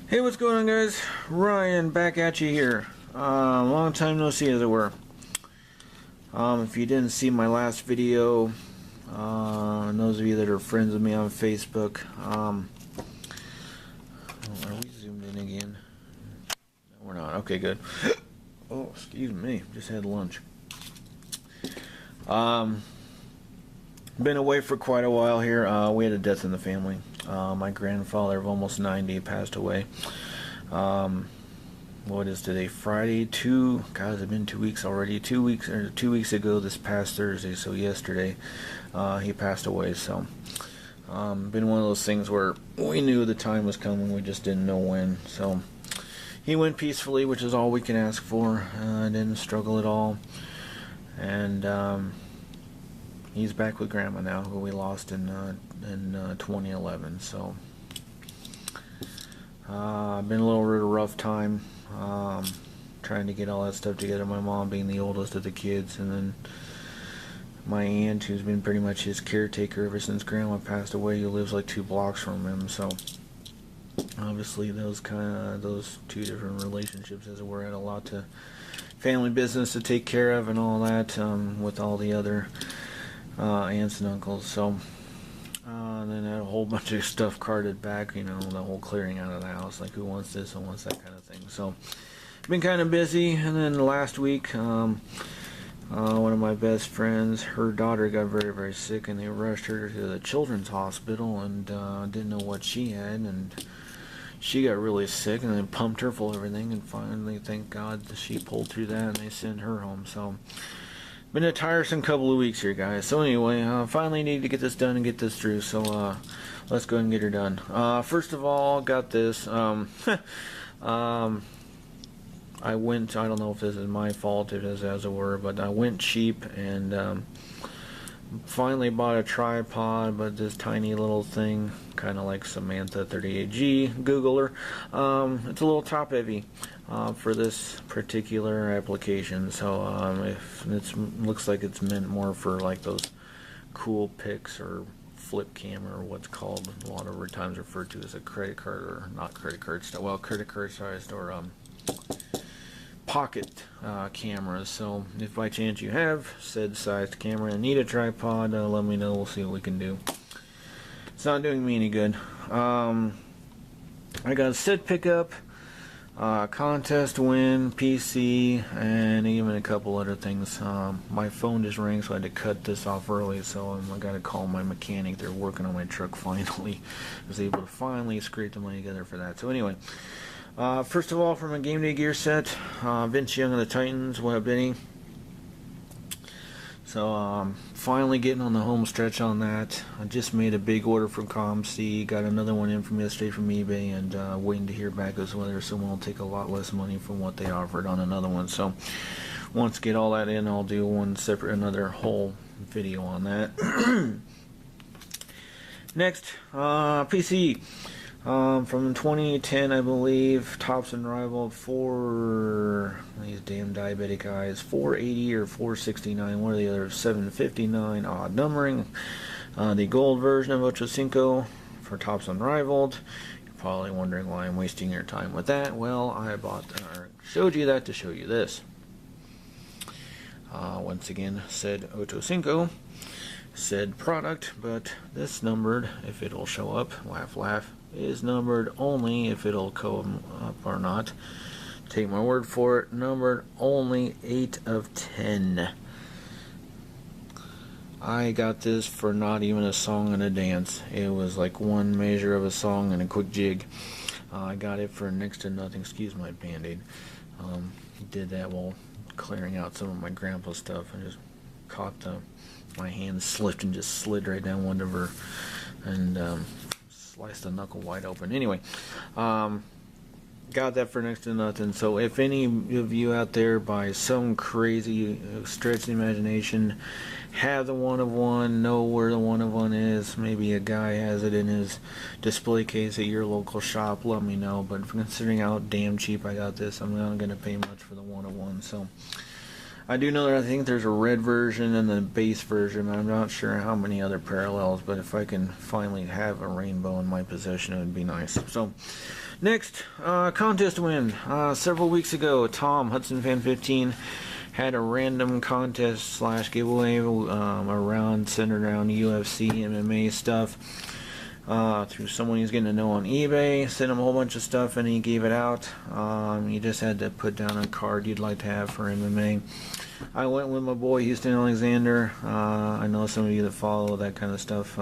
Hey, what's going on, guys? Ryan back at you here. Long time no see, as it were. If you didn't see my last video, and those of you that are friends with me on Facebook, are we zoomed in again? No, we're not. Okay, good. Oh, excuse me. Just had lunch. Been away for quite a while here. We had a death in the family. My grandfather of almost 90 passed away. What is today? Friday. God, it's been 2 weeks already. 2 weeks ago, this past Thursday. So yesterday, he passed away. So, been one of those things where we knew the time was coming. We just didn't know when. So, he went peacefully, which is all we can ask for. Didn't struggle at all. And he's back with Grandma now, who we lost in 2011. So, been a little bit of a rough time, trying to get all that stuff together. My mom being the oldest of the kids, and then my aunt, who's been pretty much his caretaker ever since Grandma passed away, who lives like 2 blocks from him. So, obviously, those two different relationships, as it were, had a lot to family business to take care of and all that, with all the other aunts and uncles. So, and then had a whole bunch of stuff carted back, the whole clearing out of the house, like who wants this, who wants that kind of thing. So, been kind of busy. And then last week, one of my best friends, her daughter got very, very sick, and they rushed her to the children's hospital, and didn't know what she had, and she got really sick, and they pumped her full of everything, and finally, thank God, she pulled through that, and they sent her home. So, been a tiresome couple of weeks here, guys. So anyway, finally need to get this done and get this through. So let's go ahead and get her done. First of all, got this. I went. I don't know if this is my fault, it is as it were, but I went cheap and finally bought a tripod, but this tiny little thing, kind of like Samantha 38G Googler. It's a little top heavy for this particular application. So if it looks like it's meant more for like those cool pics or flip camera, or what's called a lot of times referred to as a credit card, or not credit card style, well, credit card sized, or pocket cameras. So if by chance you have said sized camera and need a tripod, let me know. We'll see what we can do. It's not doing me any good. I got a set pickup, contest win, PC, and even a couple other things. My phone just rang, so I had to cut this off early. So I got to call my mechanic. They're working on my truck finally. I was able to finally scrape the money together for that. So anyway, first of all, from a game day gear set, Vince Young of the Titans, what up, Benny? So, finally getting on the home stretch on that. I just made a big order from ComC, got another one in from yesterday from eBay, and waiting to hear back as whether someone will take a lot less money from what they offered on another one. So, once I get all that in, I'll do another whole video on that. Next, PC. From 2010, I believe, tops and rival for these damn diabetic eyes, 480 or 469, one or the other, 759, odd numbering. The gold version of Ocho Cinco for tops unrivaled. You're probably wondering why I'm wasting your time with that. Well, I showed you that to show you this. Once again, said Ocho Cinco, said product, but this numbered, if it'll show up, laugh, laugh, is numbered only, if it'll come up or not, take my word for it, numbered only 8 of 10. I got this for not even a song and a dance. It was like one measure of a song and a quick jig. I got it for next to nothing. Excuse my band-aid. Did that while clearing out some of my grandpa's stuff. I just caught my hand slipped and just slid right down one of her, and sliced the knuckle wide open. Anyway, got that for next to nothing. So if any of you out there, by some crazy stretch of the imagination, have the one of one, know where the one of one is, maybe a guy has it in his display case at your local shop, let me know. But considering how damn cheap I got this, I'm not going to pay much for the one of one. So I do know that I think there's a red version and the base version. I'm not sure how many other parallels, but if I can finally have a rainbow in my possession, it would be nice. So, next, contest win. Several weeks ago, Tom, Hudson Fan 15, had a random contest slash giveaway around centered around UFC, MMA stuff. Through someone he's getting to know on eBay, sent him a whole bunch of stuff and he gave it out. You just had to put down a card you'd like to have for MMA. I went with my boy Houston Alexander. I know some of you that follow that kind of stuff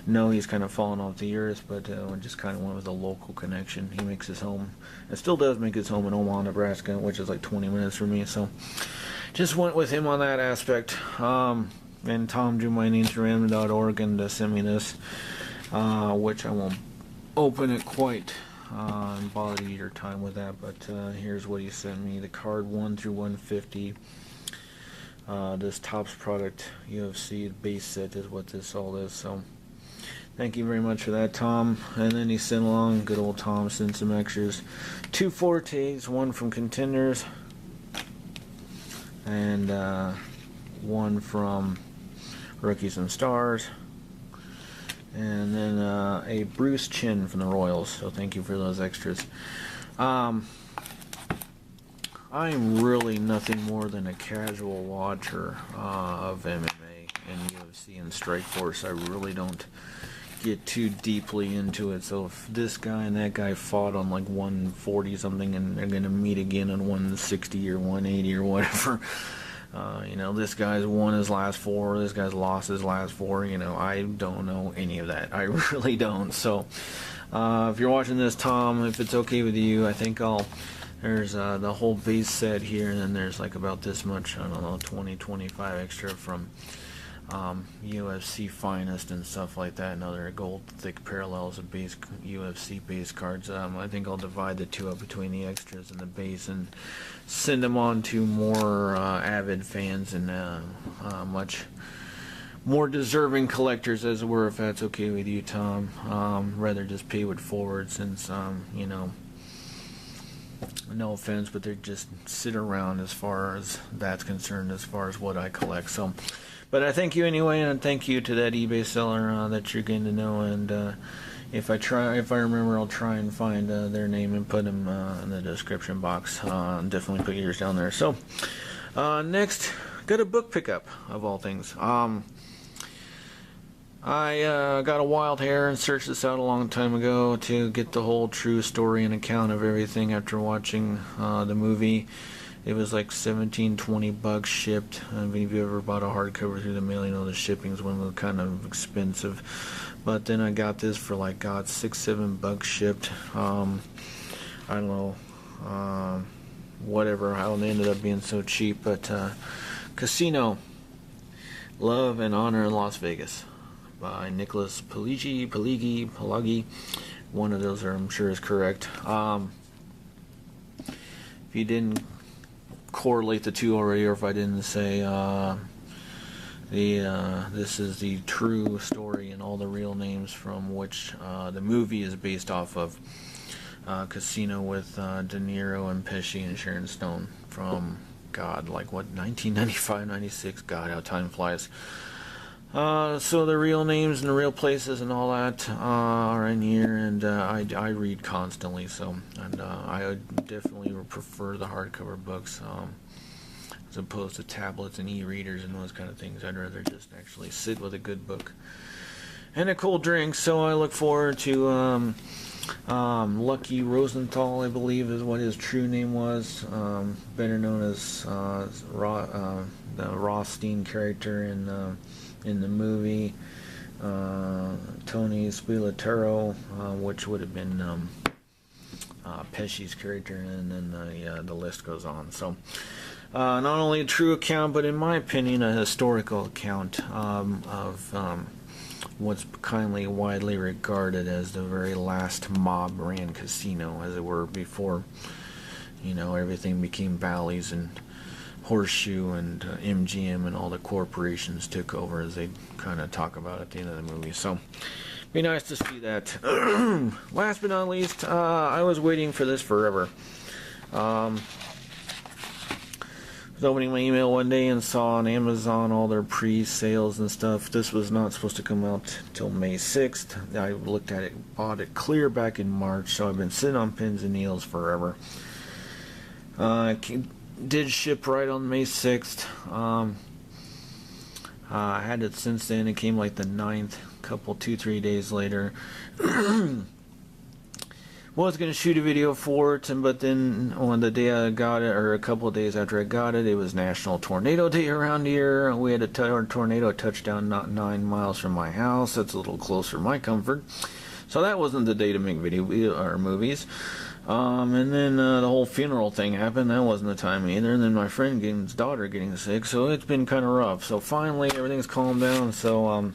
know he's kind of fallen off the earth, but we just kind of went with a local connection. He makes his home, and still does make his home in Omaha, Nebraska, which is like 20 minutes from me, so just went with him on that aspect. And Tom drew my name through random.org and sent me this. Which I won't open it quite and bother your time with that, but here's what he sent me. The card 1 through 150. This Topps product UFC base set is what this all is, so thank you very much for that, Tom. And then he sent along, good old Tom sent some extras. 2 Fortes, 1 from Contenders, and 1 from Rookies and Stars. And then a Bruce Chin from the Royals. So thank you for those extras. I'm really nothing more than a casual watcher of MMA and UFC and Strikeforce. I really don't get too deeply into it. So if this guy and that guy fought on like 140 something and they're going to meet again on 160 or 180 or whatever, this guy's won his last 4, this guy's lost his last 4, I don't know any of that. I really don't. So, if you're watching this, Tom, if it's okay with you, I think there's the whole base set here, and then there's like about this much, I don't know, 20, 25 extra from UFC Finest and stuff like that, and other gold thick parallels of base UFC base cards. I think I'll divide the two up between the extras and the base and send them on to more avid fans and much more deserving collectors, as it were, if that's okay with you, Tom. Rather just pay it forward, since no offense, but they just sit around as far as that's concerned, as far as what I collect. So, but I thank you anyway, and thank you to that eBay seller that you're getting to know. And if I remember, I'll try and find their name and put them in the description box. Definitely put yours down there. So, next, got a book pickup of all things. I got a wild hair and searched this out a long time ago to get the whole true story and account of everything after watching the movie. It was like $17-20 shipped. If you ever bought a hardcover through the mail, you know the shipping's one of the kind of expensive. But then I got this for like $6-7 shipped. I don't know, whatever. How it ended up being so cheap. But Casino, Love and Honor in Las Vegas by Nicholas Pileggi. One of those I'm sure is correct. If you didn't correlate the two already, or if I didn't say this is the true story and all the real names from which the movie is based off of, Casino with De Niro and Pesci and Sharon Stone from, God, like what, 1995, 96? God, how time flies. So the real names and the real places and all that are in here, and I read constantly, so, and I would definitely prefer the hardcover books as opposed to tablets and e-readers and those kind of things. I'd rather just actually sit with a good book and a cold drink. So I look forward to Lucky Rosenthal, I believe is what his true name was, better known as the Rothstein character in the movie, Tony Spilatero, which would have been Pesci's character, and then the list goes on. So not only a true account, but in my opinion a historical account of what's kindly widely regarded as the very last mob ran casino, as it were, before everything became Bally's and Horseshoe and MGM and all the corporations took over, as they kind of talk about at the end of the movie. So be nice to see that. Last but not least, I was waiting for this forever. was opening my email one day and saw on Amazon all their pre-sales and stuff. This was not supposed to come out till May 6th. I looked at it, bought it clear back in March, so I've been sitting on pins and needles forever. Did ship right on May 6th. I had it since then. It came like the 9th, 2-3 days later. Was going to shoot a video for it, but then on the day I got it, or a couple of days after I got it, it was National Tornado Day around here. We had a tornado touchdown not 9 miles from my house. That's a little closer to my comfort. So that wasn't the day to make video or movies. And then the whole funeral thing happened. That wasn't the time either. And then my friend getting his daughter getting sick. So it's been kind of rough. So finally everything's calmed down. So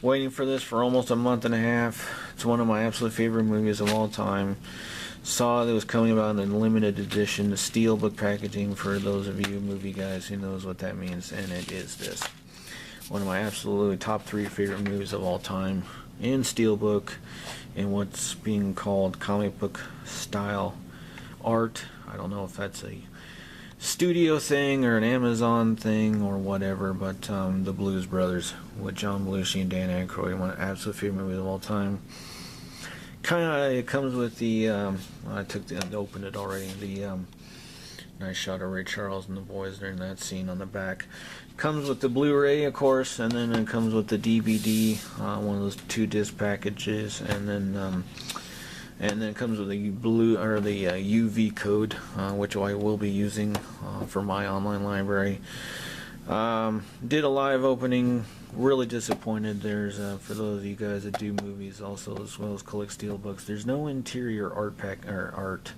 waiting for this for almost a month and a half. It's one of my absolute favorite movies of all time. Saw that it was coming about in limited edition, the steelbook packaging for those of you movie guys who knows what that means, and it is this. One of my absolutely top 3 favorite movies of all time in steelbook, in what's being called comic book style art. I don't know if that's a studio thing or an Amazon thing or whatever, but the Blues Brothers with John Belushi and Dan Aykroyd, one of my absolute favorite movies of all time. It comes with the I opened it already. The nice shot of Ray Charles and the boys during that scene on the back. Comes with the Blu-ray, of course, and then it comes with the DVD, one of those 2-disc packages, and then it comes with the UV code, which I will be using for my online library. Did a live opening. Really disappointed. There's for those of you guys that do movies also as well as collect steelbooks, there's no interior art.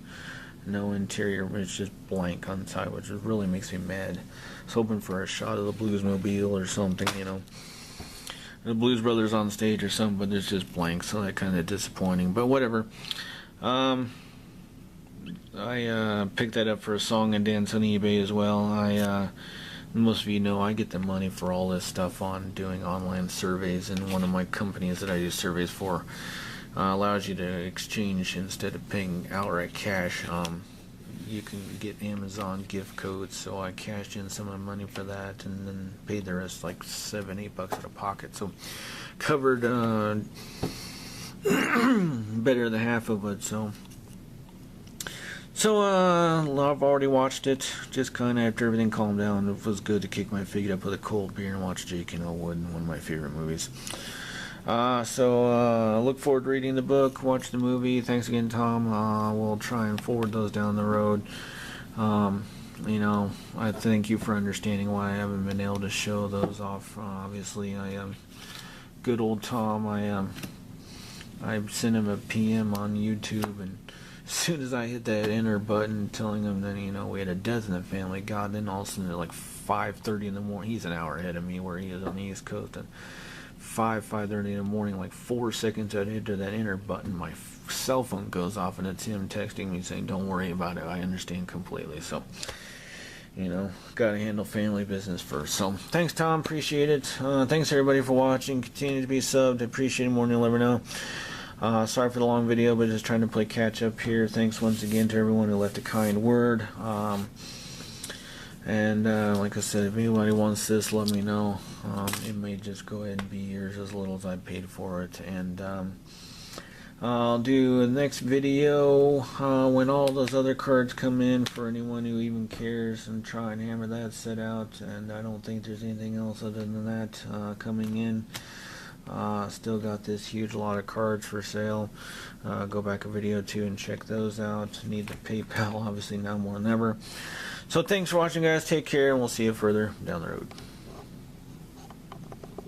No interior, it's just blank on the side, which really makes me mad. I was hoping for a shot of the Bluesmobile or something, you know, the Blues Brothers on stage or something, but it's just blank, so that kind of disappointing. But whatever. I picked that up for a song and dance on eBay as well. Most of you know I get the money for all this stuff on doing online surveys, and one of my companies that I do surveys for allows you to exchange instead of paying outright cash. You can get Amazon gift codes, so I cashed in some of the money for that and then paid the rest, like $7-8 out of pocket. So covered better than half of it. So I've already watched it, just kind of after everything calmed down. It was good to kick my feet up with a cold beer and watch Jake and Elwood, one of my favorite movies. So look forward to reading the book, watch the movie. Thanks again, Tom. We'll try and forward those down the road. You know, I thank you for understanding why I haven't been able to show those off. Obviously, I am good old Tom. I sent him a PM on YouTube, and as soon as I hit that enter button telling him that, you know, we had a death in the family, God, then all of a sudden at like 5:30 in the morning, he's an hour ahead of me where he is on the East Coast, and 5:30 in the morning, like 4 seconds I hit that enter button, my cell phone goes off, and it's him texting me saying, don't worry about it, I understand completely. So, you know, gotta handle family business first. So, thanks, Tom, appreciate it. Thanks everybody for watching. Continue to be subbed, I appreciate it more than you'll ever know. Sorry for the long video, but just trying to play catch up here. Thanks once again to everyone who left a kind word. Like I said, if anybody wants this, let me know. It may just go ahead and be yours as little as I paid for it. And I'll do the next video when all those other cards come in for anyone who even cares, and try and hammer that set out. And I don't think there's anything else other than that coming in. Still got this huge lot of cards for sale. Go back a video or two and check those out. Need the PayPal, obviously, now more than ever. So thanks for watching, guys. Take care, and we'll see you further down the road.